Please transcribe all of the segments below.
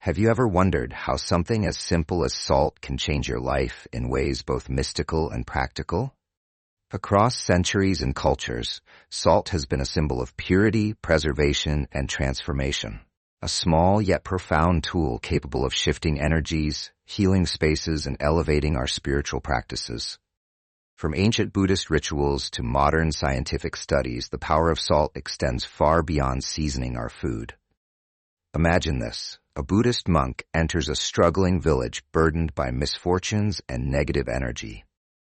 Have you ever wondered how something as simple as salt can change your life in ways both mystical and practical? Across centuries and cultures, salt has been a symbol of purity, preservation, and transformation. A small yet profound tool capable of shifting energies, healing spaces, and elevating our spiritual practices. From ancient Buddhist rituals to modern scientific studies, the power of salt extends far beyond seasoning our food. Imagine this. A Buddhist monk enters a struggling village burdened by misfortunes and negative energy.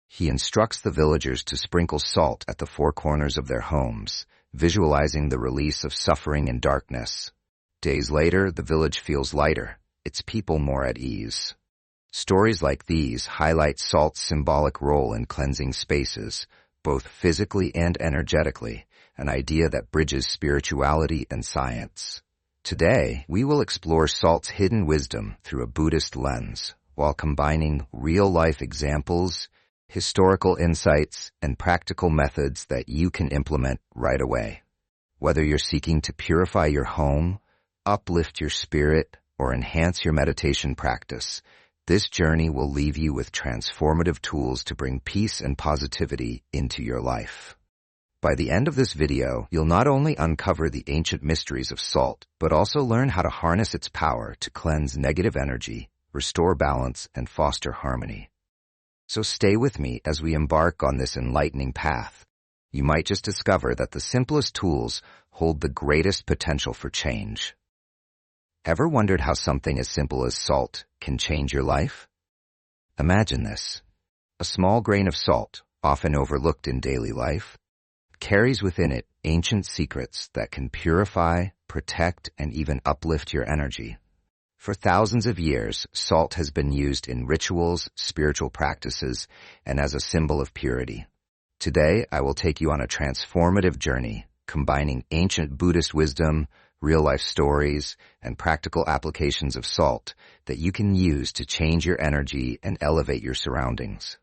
He instructs the villagers to sprinkle salt at the four corners of their homes, visualizing the release of suffering and darkness. Days later, the village feels lighter, its people more at ease. Stories like these highlight salt's symbolic role in cleansing spaces, both physically and energetically, an idea that bridges spirituality and science. Today, we will explore salt's hidden wisdom through a Buddhist lens, while combining real-life examples, historical insights, and practical methods that you can implement right away. Whether you're seeking to purify your home, uplift your spirit, or enhance your meditation practice, this journey will leave you with transformative tools to bring peace and positivity into your life. By the end of this video, you'll not only uncover the ancient mysteries of salt, but also learn how to harness its power to cleanse negative energy, restore balance, and foster harmony. So stay with me as we embark on this enlightening path. You might just discover that the simplest tools hold the greatest potential for change. Ever wondered how something as simple as salt can change your life? Imagine this. A small grain of salt, often overlooked in daily life, carries within it ancient secrets that can purify, protect, and even uplift your energy. For thousands of years, salt has been used in rituals, spiritual practices, and as a symbol of purity. Today, I will take you on a transformative journey, combining ancient Buddhist wisdom, real-life stories, and practical applications of salt that you can use to change your energy and elevate your surroundings.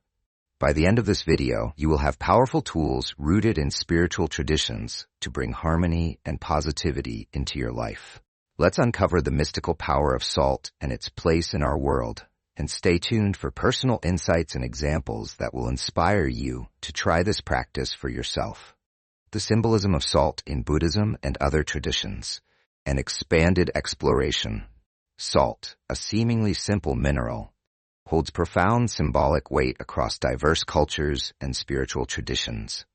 By the end of this video, you will have powerful tools rooted in spiritual traditions to bring harmony and positivity into your life. Let's uncover the mystical power of salt and its place in our world, and stay tuned for personal insights and examples that will inspire you to try this practice for yourself. The symbolism of salt in Buddhism and other traditions. An expanded exploration. Salt, a seemingly simple mineral, holds profound symbolic weight across diverse cultures and spiritual traditions.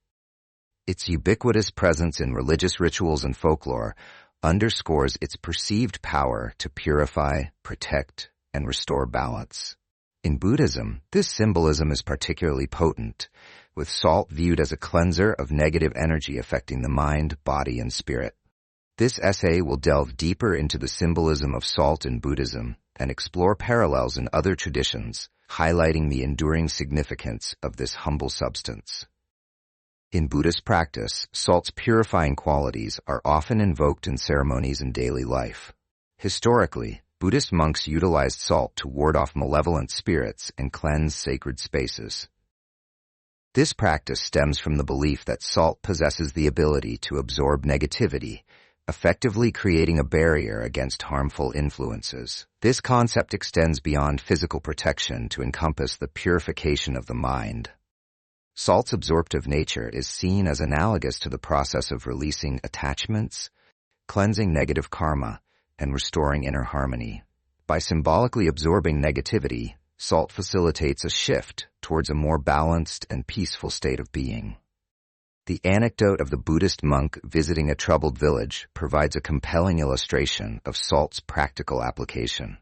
Its ubiquitous presence in religious rituals and folklore underscores its perceived power to purify, protect, and restore balance. In Buddhism, this symbolism is particularly potent, with salt viewed as a cleanser of negative energy affecting the mind, body, and spirit. This essay will delve deeper into the symbolism of salt in Buddhism and explore parallels in other traditions, highlighting the enduring significance of this humble substance. In Buddhist practice, salt's purifying qualities are often invoked in ceremonies and daily life. Historically, Buddhist monks utilized salt to ward off malevolent spirits and cleanse sacred spaces. This practice stems from the belief that salt possesses the ability to absorb negativity, effectively creating a barrier against harmful influences. This concept extends beyond physical protection to encompass the purification of the mind. Salt's absorptive nature is seen as analogous to the process of releasing attachments, cleansing negative karma, and restoring inner harmony. By symbolically absorbing negativity, salt facilitates a shift towards a more balanced and peaceful state of being. The anecdote of the Buddhist monk visiting a troubled village provides a compelling illustration of salt's practical application.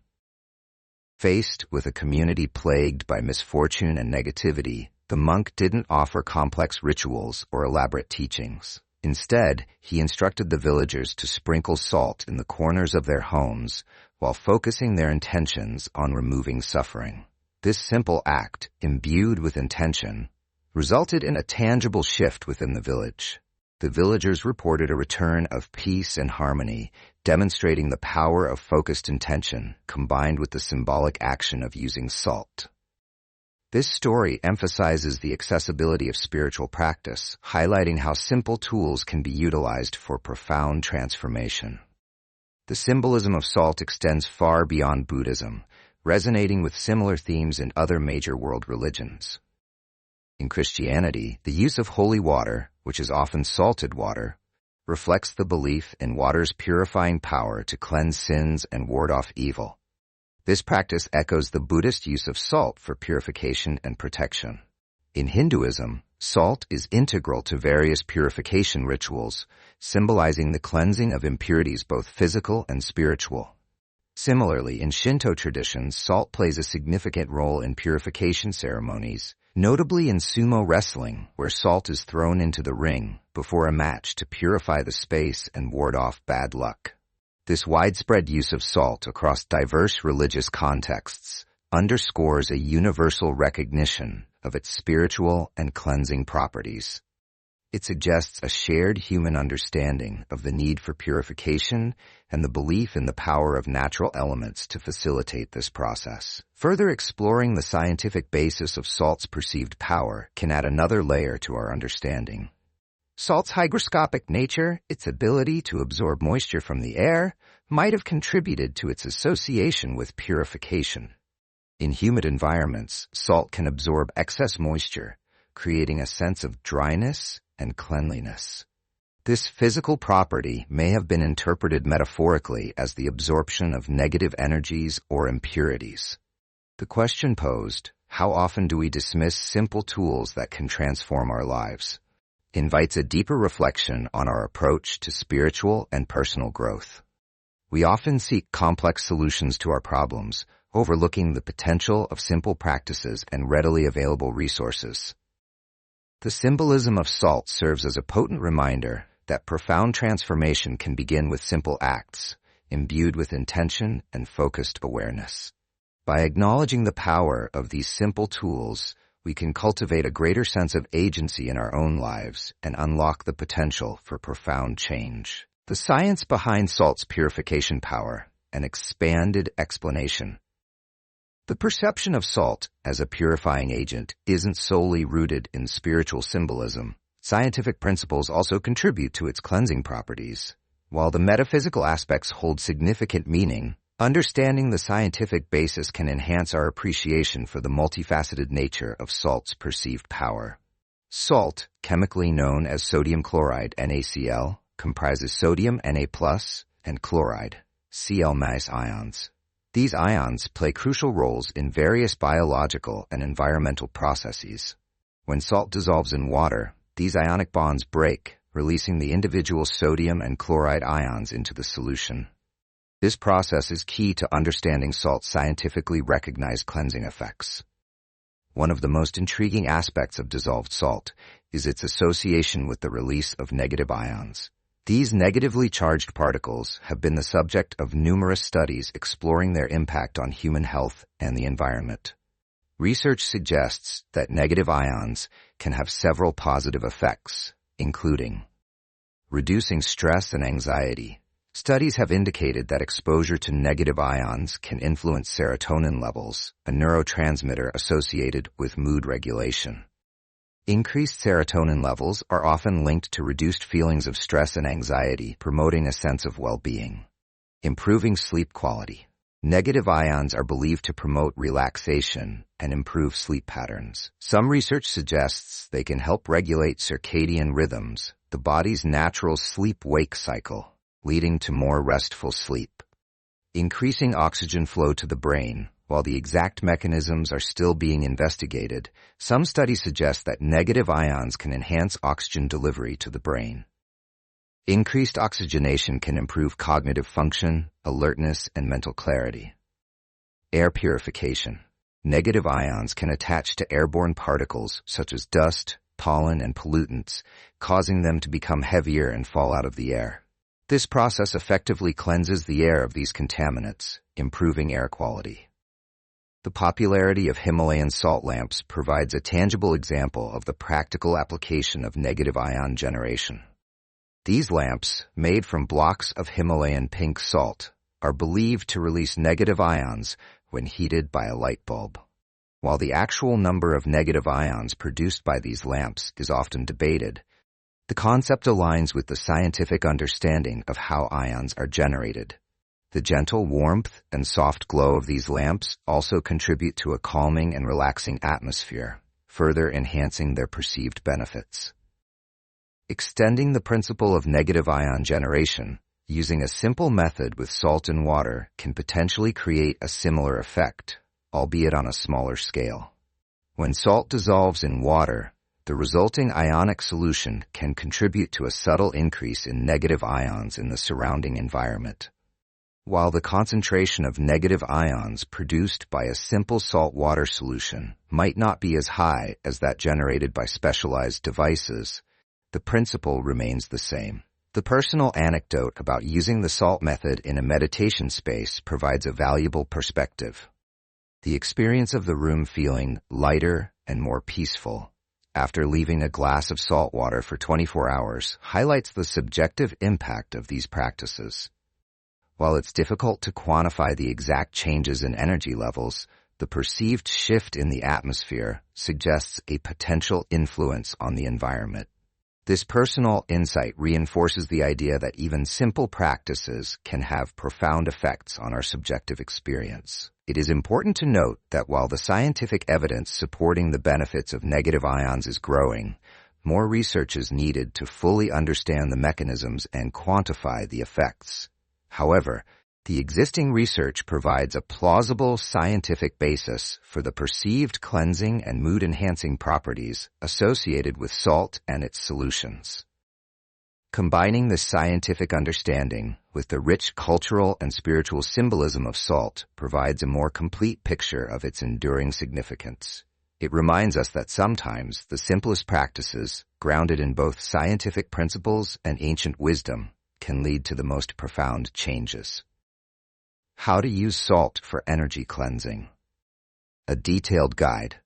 Faced with a community plagued by misfortune and negativity, the monk didn't offer complex rituals or elaborate teachings. Instead, he instructed the villagers to sprinkle salt in the corners of their homes while focusing their intentions on removing suffering. This simple act, imbued with intention, resulted in a tangible shift within the village. The villagers reported a return of peace and harmony, demonstrating the power of focused intention combined with the symbolic action of using salt. This story emphasizes the accessibility of spiritual practice, highlighting how simple tools can be utilized for profound transformation. The symbolism of salt extends far beyond Buddhism, resonating with similar themes in other major world religions. In Christianity, the use of holy water, which is often salted water, reflects the belief in water's purifying power to cleanse sins and ward off evil. This practice echoes the Buddhist use of salt for purification and protection. In Hinduism, salt is integral to various purification rituals, symbolizing the cleansing of impurities both physical and spiritual. Similarly, in Shinto traditions, salt plays a significant role in purification ceremonies, notably in sumo wrestling, where salt is thrown into the ring before a match to purify the space and ward off bad luck. This widespread use of salt across diverse religious contexts underscores a universal recognition of its spiritual and cleansing properties. It suggests a shared human understanding of the need for purification and the belief in the power of natural elements to facilitate this process. Further exploring the scientific basis of salt's perceived power can add another layer to our understanding. Salt's hygroscopic nature, its ability to absorb moisture from the air, might have contributed to its association with purification. In humid environments, salt can absorb excess moisture, creating a sense of dryness and cleanliness. This physical property may have been interpreted metaphorically as the absorption of negative energies or impurities. The question posed, how often do we dismiss simple tools that can transform our lives, invites a deeper reflection on our approach to spiritual and personal growth. We often seek complex solutions to our problems, overlooking the potential of simple practices and readily available resources. The symbolism of salt serves as a potent reminder that profound transformation can begin with simple acts, imbued with intention and focused awareness. By acknowledging the power of these simple tools, we can cultivate a greater sense of agency in our own lives and unlock the potential for profound change. The science behind salt's purification power, an expanded explanation. The perception of salt as a purifying agent isn't solely rooted in spiritual symbolism. Scientific principles also contribute to its cleansing properties. While the metaphysical aspects hold significant meaning, understanding the scientific basis can enhance our appreciation for the multifaceted nature of salt's perceived power. Salt, chemically known as sodium chloride NaCl, comprises sodium Na+ and chloride Cl- ions. These ions play crucial roles in various biological and environmental processes. When salt dissolves in water, these ionic bonds break, releasing the individual sodium and chloride ions into the solution. This process is key to understanding salt's scientifically recognized cleansing effects. One of the most intriguing aspects of dissolved salt is its association with the release of negative ions. These negatively charged particles have been the subject of numerous studies exploring their impact on human health and the environment. Research suggests that negative ions can have several positive effects, including reducing stress and anxiety. Studies have indicated that exposure to negative ions can influence serotonin levels, a neurotransmitter associated with mood regulation. Increased serotonin levels are often linked to reduced feelings of stress and anxiety, promoting a sense of well-being. Improving sleep quality. Negative ions are believed to promote relaxation and improve sleep patterns. Some research suggests they can help regulate circadian rhythms, the body's natural sleep-wake cycle, leading to more restful sleep. Increasing oxygen flow to the brain. While the exact mechanisms are still being investigated, some studies suggest that negative ions can enhance oxygen delivery to the brain. Increased oxygenation can improve cognitive function, alertness, and mental clarity. Air purification. Negative ions can attach to airborne particles such as dust, pollen, and pollutants, causing them to become heavier and fall out of the air. This process effectively cleanses the air of these contaminants, improving air quality. The popularity of Himalayan salt lamps provides a tangible example of the practical application of negative ion generation. These lamps, made from blocks of Himalayan pink salt, are believed to release negative ions when heated by a light bulb. While the actual number of negative ions produced by these lamps is often debated, the concept aligns with the scientific understanding of how ions are generated. The gentle warmth and soft glow of these lamps also contribute to a calming and relaxing atmosphere, further enhancing their perceived benefits. Extending the principle of negative ion generation, using a simple method with salt and water can potentially create a similar effect, albeit on a smaller scale. When salt dissolves in water, the resulting ionic solution can contribute to a subtle increase in negative ions in the surrounding environment. While the concentration of negative ions produced by a simple salt water solution might not be as high as that generated by specialized devices, the principle remains the same. The personal anecdote about using the salt method in a meditation space provides a valuable perspective. The experience of the room feeling lighter and more peaceful after leaving a glass of salt water for 24 hours highlights the subjective impact of these practices. While it's difficult to quantify the exact changes in energy levels, the perceived shift in the atmosphere suggests a potential influence on the environment. This personal insight reinforces the idea that even simple practices can have profound effects on our subjective experience. It is important to note that while the scientific evidence supporting the benefits of negative ions is growing, more research is needed to fully understand the mechanisms and quantify the effects. However, the existing research provides a plausible scientific basis for the perceived cleansing and mood-enhancing properties associated with salt and its solutions. Combining this scientific understanding with the rich cultural and spiritual symbolism of salt provides a more complete picture of its enduring significance. It reminds us that sometimes the simplest practices, grounded in both scientific principles and ancient wisdom, can lead to the most profound changes. How to use salt for energy cleansing. A detailed guide.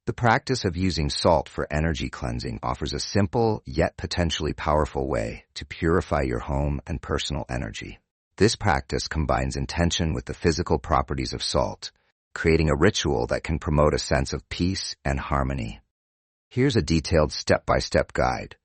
The practice of using salt for energy cleansing offers a simple yet potentially powerful way to purify your home and personal energy. This practice combines intention with the physical properties of salt, creating a ritual that can promote a sense of peace and harmony. Here's a detailed step-by-step guide.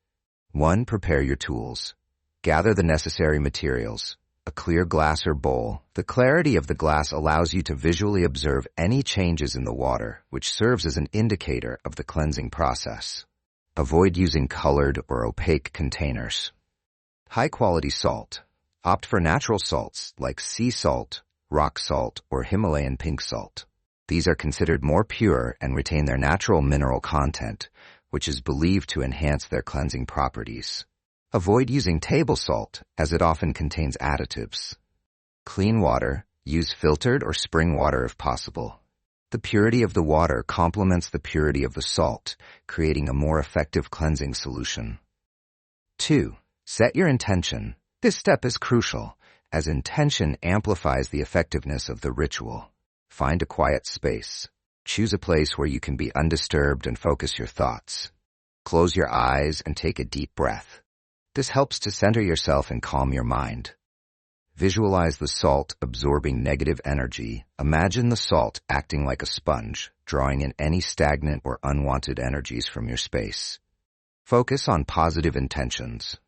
1. Prepare your tools. Gather the necessary materials. A clear glass or bowl. The clarity of the glass allows you to visually observe any changes in the water, which serves as an indicator of the cleansing process. Avoid using colored or opaque containers. High-quality salt. Opt for natural salts like sea salt, rock salt, or Himalayan pink salt. These are considered more pure and retain their natural mineral content, which is believed to enhance their cleansing properties. Avoid using table salt, as it often contains additives. Clean water. Use filtered or spring water if possible. The purity of the water complements the purity of the salt, creating a more effective cleansing solution. 2. Set your intention. This step is crucial, as intention amplifies the effectiveness of the ritual. Find a quiet space. Choose a place where you can be undisturbed and focus your thoughts. Close your eyes and take a deep breath. This helps to center yourself and calm your mind. Visualize the salt absorbing negative energy. Imagine the salt acting like a sponge, drawing in any stagnant or unwanted energies from your space. Focus on positive intentions.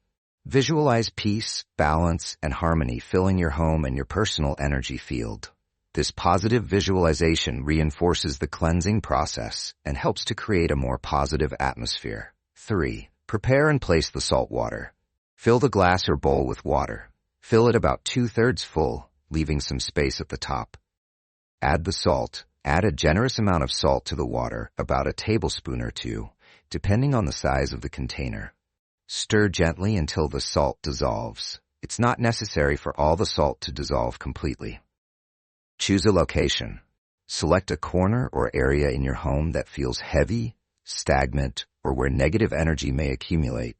Visualize peace, balance, and harmony filling your home and your personal energy field. This positive visualization reinforces the cleansing process and helps to create a more positive atmosphere. 3. Prepare and place the salt water. Fill the glass or bowl with water. Fill it about 2/3 full, leaving some space at the top. Add the salt. Add a generous amount of salt to the water, about a tablespoon or 2, depending on the size of the container. Stir gently until the salt dissolves. It's not necessary for all the salt to dissolve completely. Choose a location. Select a corner or area in your home that feels heavy, stagnant, or where negative energy may accumulate.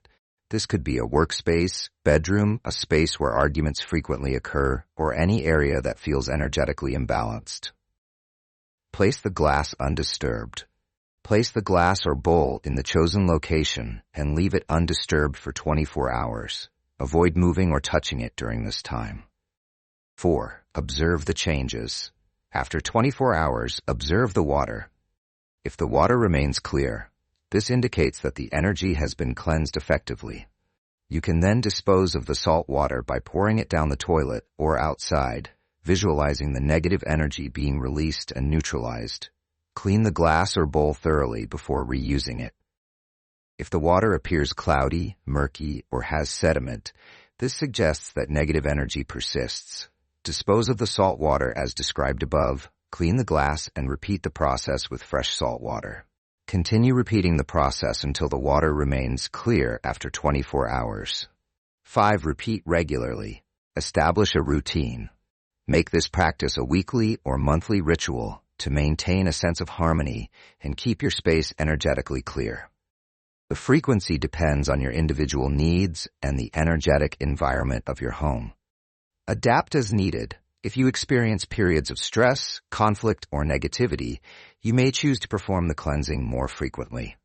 This could be a workspace, bedroom, a space where arguments frequently occur, or any area that feels energetically imbalanced. Place the glass undisturbed. Place the glass or bowl in the chosen location and leave it undisturbed for 24 hours. Avoid moving or touching it during this time. 4. Observe the changes. After 24 hours, observe the water. If the water remains clear, this indicates that the energy has been cleansed effectively. You can then dispose of the salt water by pouring it down the toilet or outside, visualizing the negative energy being released and neutralized. Clean the glass or bowl thoroughly before reusing it. If the water appears cloudy, murky, or has sediment, this suggests that negative energy persists. Dispose of the salt water as described above, clean the glass, and repeat the process with fresh salt water. Continue repeating the process until the water remains clear after 24 hours. 5. Repeat regularly. Establish a routine. Make this practice a weekly or monthly ritual to maintain a sense of harmony and keep your space energetically clear. The frequency depends on your individual needs and the energetic environment of your home. Adapt as needed. If you experience periods of stress, conflict, or negativity, you may choose to perform the cleansing more frequently.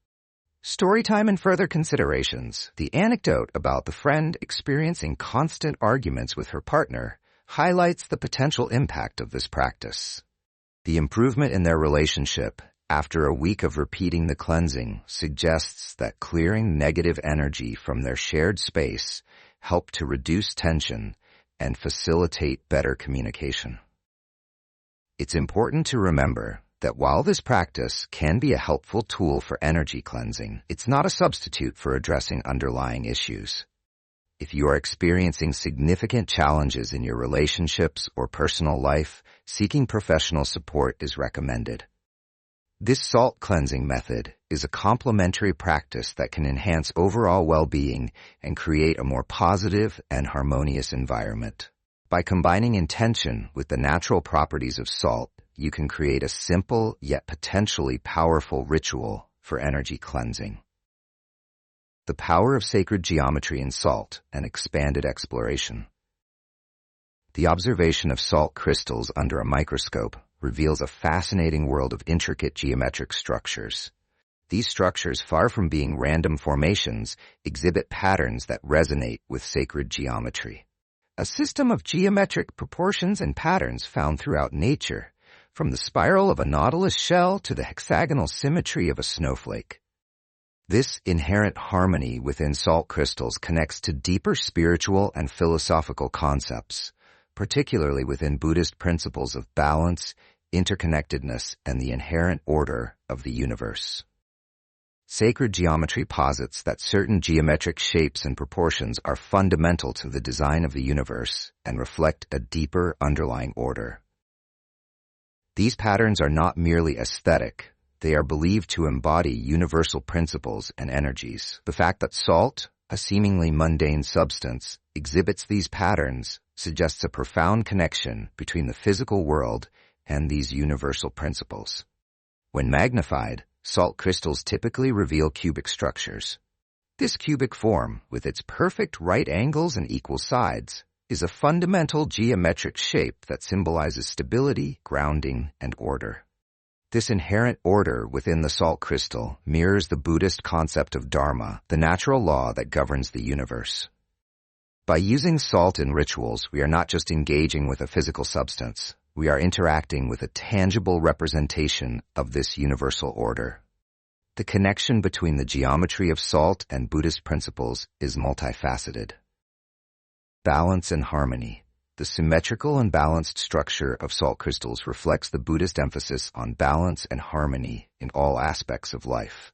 Storytime and further considerations. The anecdote about the friend experiencing constant arguments with her partner highlights the potential impact of this practice. The improvement in their relationship after a week of repeating the cleansing suggests that clearing negative energy from their shared space helped to reduce tension and facilitate better communication. It's important to remember that while this practice can be a helpful tool for energy cleansing, it's not a substitute for addressing underlying issues. If you are experiencing significant challenges in your relationships or personal life, seeking professional support is recommended. This salt cleansing method is a complementary practice that can enhance overall well-being and create a more positive and harmonious environment. By combining intention with the natural properties of salt, you can create a simple yet potentially powerful ritual for energy cleansing. The power of sacred geometry in salt and expanded exploration. The observation of salt crystals under a microscope reveals a fascinating world of intricate geometric structures. These structures, far from being random formations, exhibit patterns that resonate with sacred geometry. A system of geometric proportions and patterns found throughout nature, from the spiral of a nautilus shell to the hexagonal symmetry of a snowflake. This inherent harmony within salt crystals connects to deeper spiritual and philosophical concepts, particularly within Buddhist principles of balance, interconnectedness, and the inherent order of the universe. Sacred geometry posits that certain geometric shapes and proportions are fundamental to the design of the universe and reflect a deeper underlying order. These patterns are not merely aesthetic, they are believed to embody universal principles and energies. The fact that salt, a seemingly mundane substance, exhibits these patterns suggests a profound connection between the physical world and these universal principles. When magnified, salt crystals typically reveal cubic structures. This cubic form, with its perfect right angles and equal sides, is a fundamental geometric shape that symbolizes stability, grounding, and order. This inherent order within the salt crystal mirrors the Buddhist concept of dharma, the natural law that governs the universe. By using salt in rituals, we are not just engaging with a physical substance. We are interacting with a tangible representation of this universal order. The connection between the geometry of salt and Buddhist principles is multifaceted. Balance and harmony. The symmetrical and balanced structure of salt crystals reflects the Buddhist emphasis on balance and harmony in all aspects of life.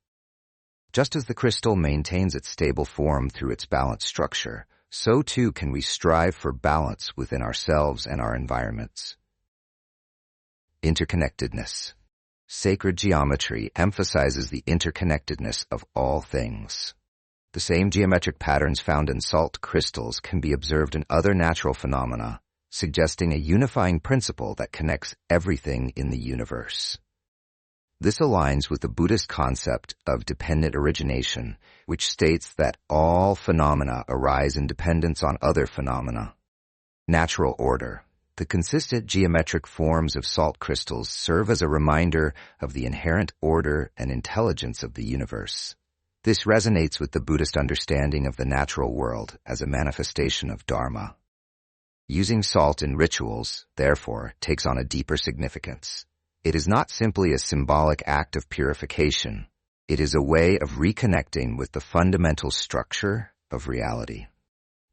Just as the crystal maintains its stable form through its balanced structure, so too can we strive for balance within ourselves and our environments. Interconnectedness. Sacred geometry emphasizes the interconnectedness of all things. The same geometric patterns found in salt crystals can be observed in other natural phenomena, suggesting a unifying principle that connects everything in the universe. This aligns with the Buddhist concept of dependent origination, which states that all phenomena arise in dependence on other phenomena. Natural order. The consistent geometric forms of salt crystals serve as a reminder of the inherent order and intelligence of the universe. This resonates with the Buddhist understanding of the natural world as a manifestation of dharma. Using salt in rituals, therefore, takes on a deeper significance. It is not simply a symbolic act of purification. It is a way of reconnecting with the fundamental structure of reality.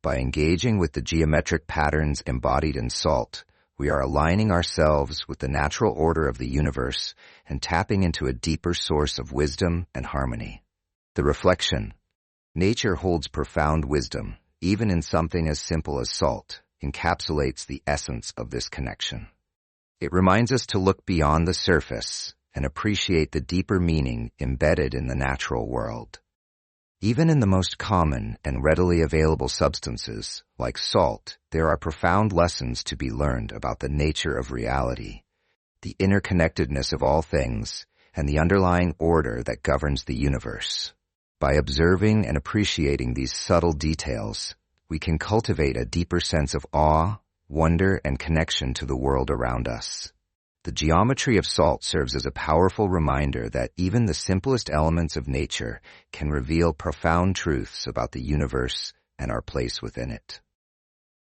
By engaging with the geometric patterns embodied in salt, we are aligning ourselves with the natural order of the universe and tapping into a deeper source of wisdom and harmony. The reflection. Nature holds profound wisdom, even in something as simple as salt, encapsulates the essence of this connection. It reminds us to look beyond the surface and appreciate the deeper meaning embedded in the natural world. Even in the most common and readily available substances, like salt, there are profound lessons to be learned about the nature of reality, the interconnectedness of all things, and the underlying order that governs the universe. By observing and appreciating these subtle details, we can cultivate a deeper sense of awe, wonder, and connection to the world around us. The geometry of salt serves as a powerful reminder that even the simplest elements of nature can reveal profound truths about the universe and our place within it.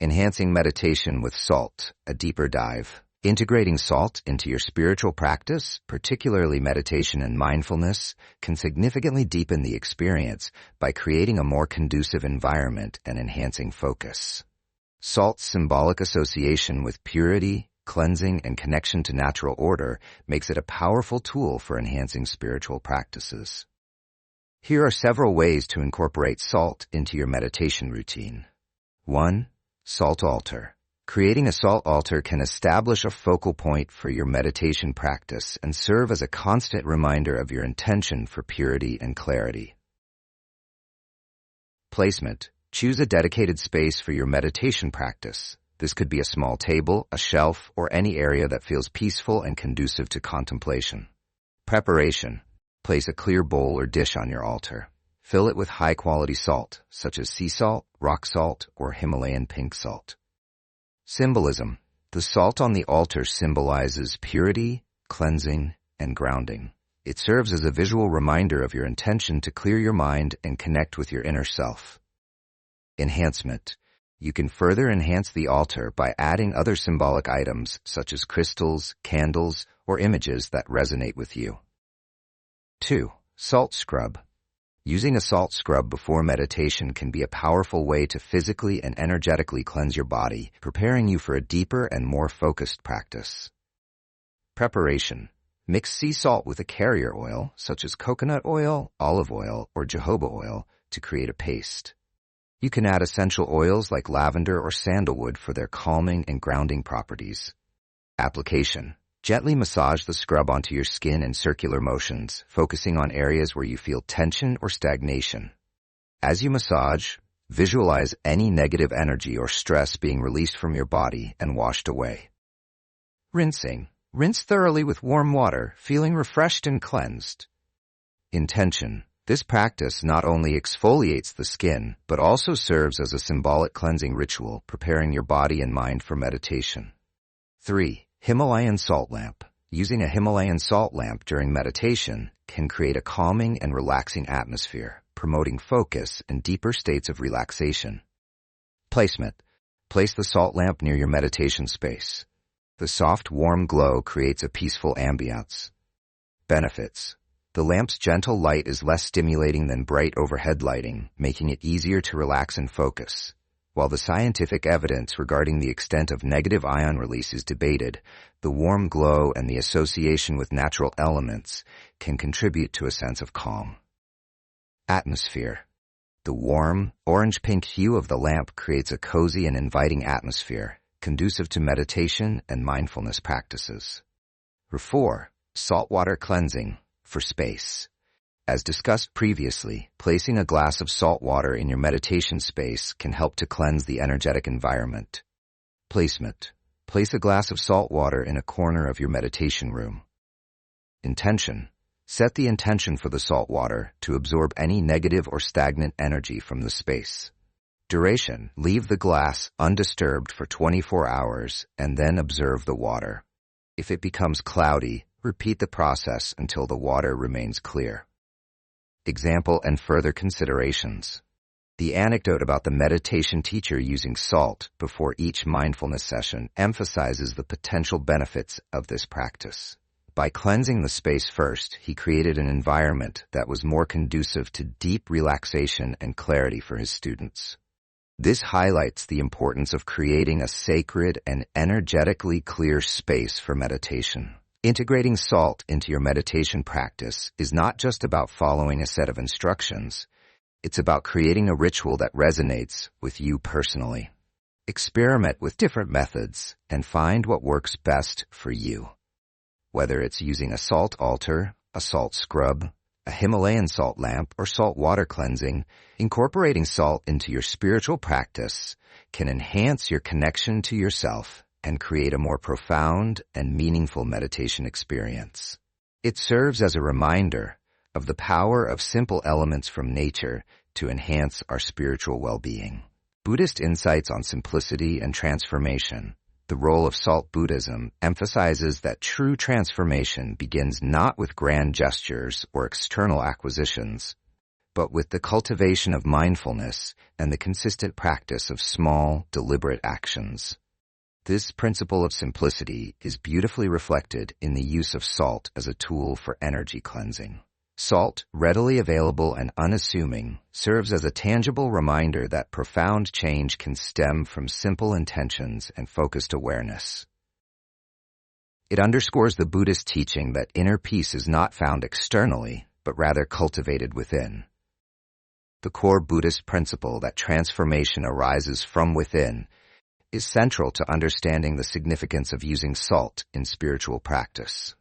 Enhancing meditation with salt, a deeper dive. Integrating salt into your spiritual practice, particularly meditation and mindfulness, can significantly deepen the experience by creating a more conducive environment and enhancing focus. Salt's symbolic association with purity, cleansing, and connection to natural order makes it a powerful tool for enhancing spiritual practices. Here are several ways to incorporate salt into your meditation routine. 1. Salt altar. Creating a salt altar can establish a focal point for your meditation practice and serve as a constant reminder of your intention for purity and clarity. Placement. Choose a dedicated space for your meditation practice. This could be a small table, a shelf, or any area that feels peaceful and conducive to contemplation. Preparation. Place a clear bowl or dish on your altar. Fill it with high-quality salt, such as sea salt, rock salt, or Himalayan pink salt. Symbolism. The salt on the altar symbolizes purity, cleansing, and grounding. It serves as a visual reminder of your intention to clear your mind and connect with your inner self. Enhancement. You can further enhance the altar by adding other symbolic items such as crystals, candles, or images that resonate with you. 2. Salt scrub. Using a salt scrub before meditation can be a powerful way to physically and energetically cleanse your body, preparing you for a deeper and more focused practice. Preparation. Mix sea salt with a carrier oil, such as coconut oil, olive oil, or jojoba oil, to create a paste. You can add essential oils like lavender or sandalwood for their calming and grounding properties. Application. Gently massage the scrub onto your skin in circular motions, focusing on areas where you feel tension or stagnation. As you massage, visualize any negative energy or stress being released from your body and washed away. Rinsing. Rinse thoroughly with warm water, feeling refreshed and cleansed. Intention. This practice not only exfoliates the skin, but also serves as a symbolic cleansing ritual, preparing your body and mind for meditation. 3. Himalayan salt lamp. Using a Himalayan salt lamp during meditation can create a calming and relaxing atmosphere, promoting focus and deeper states of relaxation. Placement. Place the salt lamp near your meditation space. The soft, warm glow creates a peaceful ambiance. Benefits. The lamp's gentle light is less stimulating than bright overhead lighting, making it easier to relax and focus. While the scientific evidence regarding the extent of negative ion release is debated, the warm glow and the association with natural elements can contribute to a sense of calm. Atmosphere. The warm, orange-pink hue of the lamp creates a cozy and inviting atmosphere, conducive to meditation and mindfulness practices. 4. Saltwater cleansing. For space. As discussed previously, placing a glass of salt water in your meditation space can help to cleanse the energetic environment. Placement. Place a glass of salt water in a corner of your meditation room. Intention. Set the intention for the salt water to absorb any negative or stagnant energy from the space. Duration. Leave the glass undisturbed for 24 hours and then observe the water. If it becomes cloudy, repeat the process until the water remains clear. Example and further considerations. The anecdote about the meditation teacher using salt before each mindfulness session emphasizes the potential benefits of this practice. By cleansing the space first, he created an environment that was more conducive to deep relaxation and clarity for his students. This highlights the importance of creating a sacred and energetically clear space for meditation. Integrating salt into your meditation practice is not just about following a set of instructions. It's about creating a ritual that resonates with you personally. Experiment with different methods and find what works best for you. Whether it's using a salt altar, a salt scrub, a Himalayan salt lamp, or salt water cleansing, incorporating salt into your spiritual practice can enhance your connection to yourself and create a more profound and meaningful meditation experience. It serves as a reminder of the power of simple elements from nature to enhance our spiritual well-being. Buddhist insights on simplicity and transformation. The role of Salt Buddhism emphasizes that true transformation begins not with grand gestures or external acquisitions, but with the cultivation of mindfulness and the consistent practice of small, deliberate actions. This principle of simplicity is beautifully reflected in the use of salt as a tool for energy cleansing. Salt, readily available and unassuming, serves as a tangible reminder that profound change can stem from simple intentions and focused awareness. It underscores the Buddhist teaching that inner peace is not found externally, but rather cultivated within. The core Buddhist principle that transformation arises from within is central to understanding the significance of using salt in spiritual practice.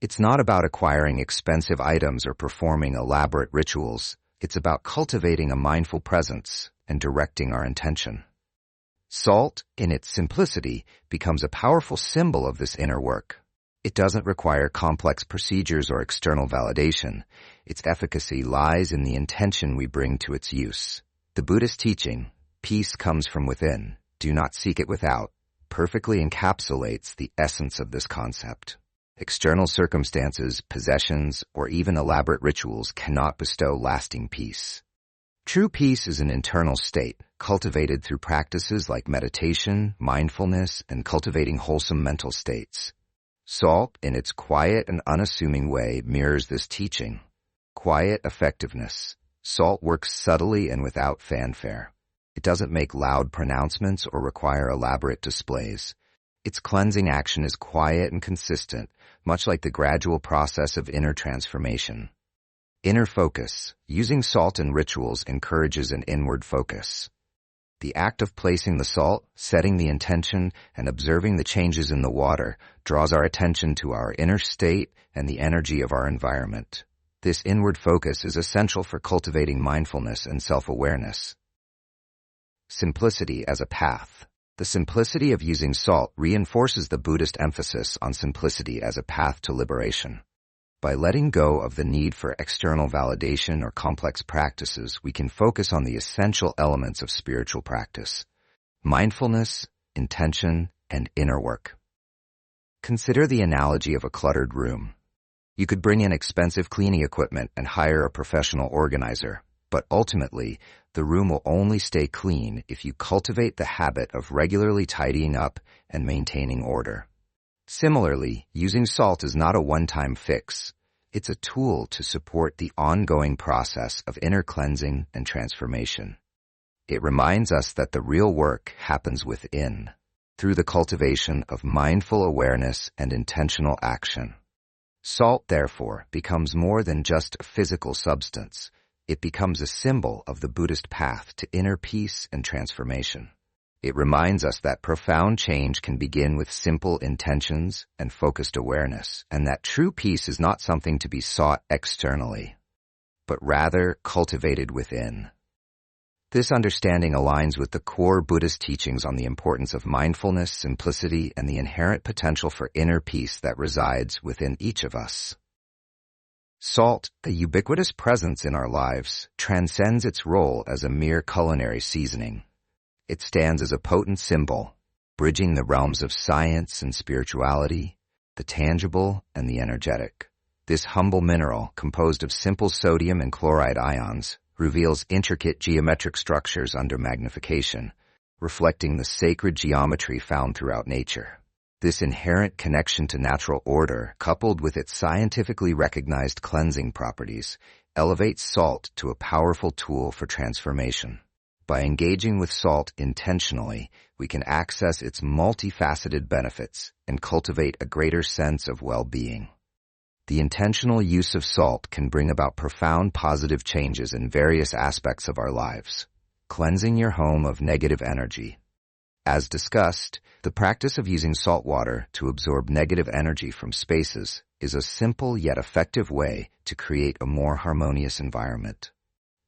It's not about acquiring expensive items or performing elaborate rituals. It's about cultivating a mindful presence and directing our intention. Salt, in its simplicity, becomes a powerful symbol of this inner work. It doesn't require complex procedures or external validation. Its efficacy lies in the intention we bring to its use. The Buddhist teaching, peace comes from within, do not seek it without, perfectly encapsulates the essence of this concept. External circumstances, possessions, or even elaborate rituals cannot bestow lasting peace. True peace is an internal state, cultivated through practices like meditation, mindfulness, and cultivating wholesome mental states. Salt, in its quiet and unassuming way, mirrors this teaching. Quiet effectiveness. Salt works subtly and without fanfare. It doesn't make loud pronouncements or require elaborate displays. Its cleansing action is quiet and consistent, much like the gradual process of inner transformation. Inner focus. Using salt in rituals encourages an inward focus. The act of placing the salt, setting the intention, and observing the changes in the water draws our attention to our inner state and the energy of our environment. This inward focus is essential for cultivating mindfulness and self-awareness. Simplicity as a path. The simplicity of using salt reinforces the Buddhist emphasis on simplicity as a path to liberation. By letting go of the need for external validation or complex practices, we can focus on the essential elements of spiritual practice: mindfulness, intention, and inner work. Consider the analogy of a cluttered room. You could bring in expensive cleaning equipment and hire a professional organizer, but ultimately, the room will only stay clean if you cultivate the habit of regularly tidying up and maintaining order. Similarly, using salt is not a one-time fix. It's a tool to support the ongoing process of inner cleansing and transformation. It reminds us that the real work happens within, through the cultivation of mindful awareness and intentional action. Salt, therefore, becomes more than just a physical substance. It becomes a symbol of the Buddhist path to inner peace and transformation. It reminds us that profound change can begin with simple intentions and focused awareness, and that true peace is not something to be sought externally, but rather cultivated within. This understanding aligns with the core Buddhist teachings on the importance of mindfulness, simplicity, and the inherent potential for inner peace that resides within each of us. Salt, a ubiquitous presence in our lives, transcends its role as a mere culinary seasoning. It stands as a potent symbol, bridging the realms of science and spirituality, the tangible and the energetic. This humble mineral, composed of simple sodium and chloride ions, reveals intricate geometric structures under magnification, reflecting the sacred geometry found throughout nature. This inherent connection to natural order, coupled with its scientifically recognized cleansing properties, elevates salt to a powerful tool for transformation. By engaging with salt intentionally, we can access its multifaceted benefits and cultivate a greater sense of well-being. The intentional use of salt can bring about profound positive changes in various aspects of our lives, cleansing your home of negative energy. As discussed, the practice of using salt water to absorb negative energy from spaces is a simple yet effective way to create a more harmonious environment.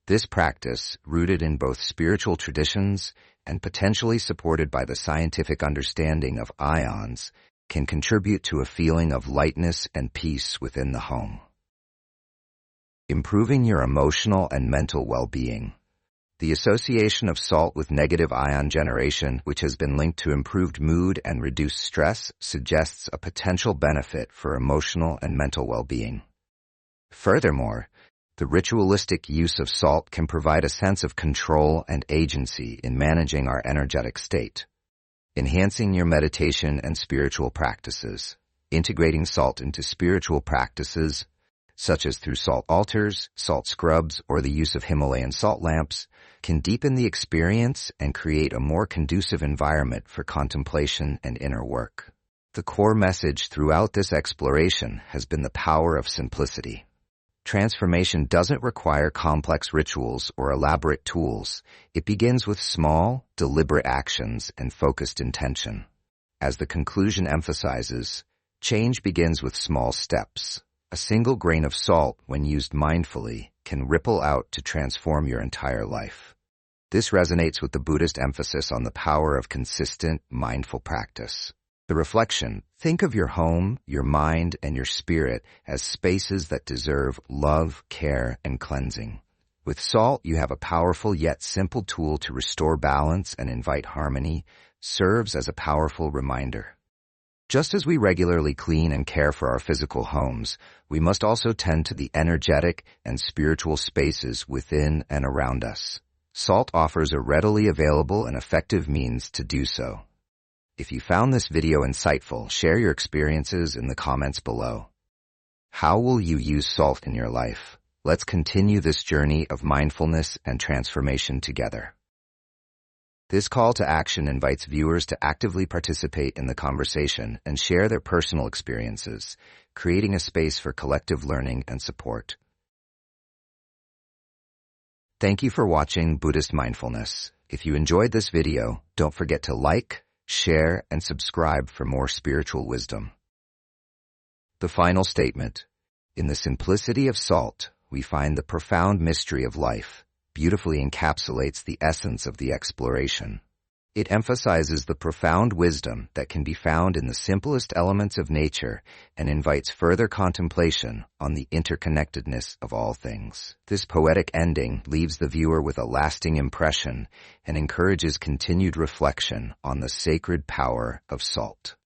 This practice, rooted in both spiritual traditions and potentially supported by the scientific understanding of ions, can contribute to a feeling of lightness and peace within the home. Improving your emotional and mental well-being. The association of salt with negative ion generation, which has been linked to improved mood and reduced stress, suggests a potential benefit for emotional and mental well-being. Furthermore, the ritualistic use of salt can provide a sense of control and agency in managing our energetic state. Enhancing your meditation and spiritual practices. Integrating salt into spiritual practices, such as through salt altars, salt scrubs, or the use of Himalayan salt lamps, can deepen the experience and create a more conducive environment for contemplation and inner work. The core message throughout this exploration has been the power of simplicity. Transformation doesn't require complex rituals or elaborate tools. It begins with small, deliberate actions and focused intention. As the conclusion emphasizes, change begins with small steps. A single grain of salt, when used mindfully, can ripple out to transform your entire life. This resonates with the Buddhist emphasis on the power of consistent, mindful practice. The reflection: think of your home, your mind, and your spirit as spaces that deserve love, care, and cleansing. With salt, you have a powerful yet simple tool to restore balance and invite harmony, serves as a powerful reminder. Just as we regularly clean and care for our physical homes, we must also tend to the energetic and spiritual spaces within and around us. Salt offers a readily available and effective means to do so. If you found this video insightful, share your experiences in the comments below. How will you use salt in your life? Let's continue this journey of mindfulness and transformation together. This call to action invites viewers to actively participate in the conversation and share their personal experiences, creating a space for collective learning and support. Thank you for watching Buddhist Mindfulness. If you enjoyed this video, don't forget to like, share, and subscribe for more spiritual wisdom. The final statement. In the simplicity of salt, we find the profound mystery of life, beautifully encapsulates the essence of the exploration. It emphasizes the profound wisdom that can be found in the simplest elements of nature and invites further contemplation on the interconnectedness of all things. This poetic ending leaves the viewer with a lasting impression and encourages continued reflection on the sacred power of salt.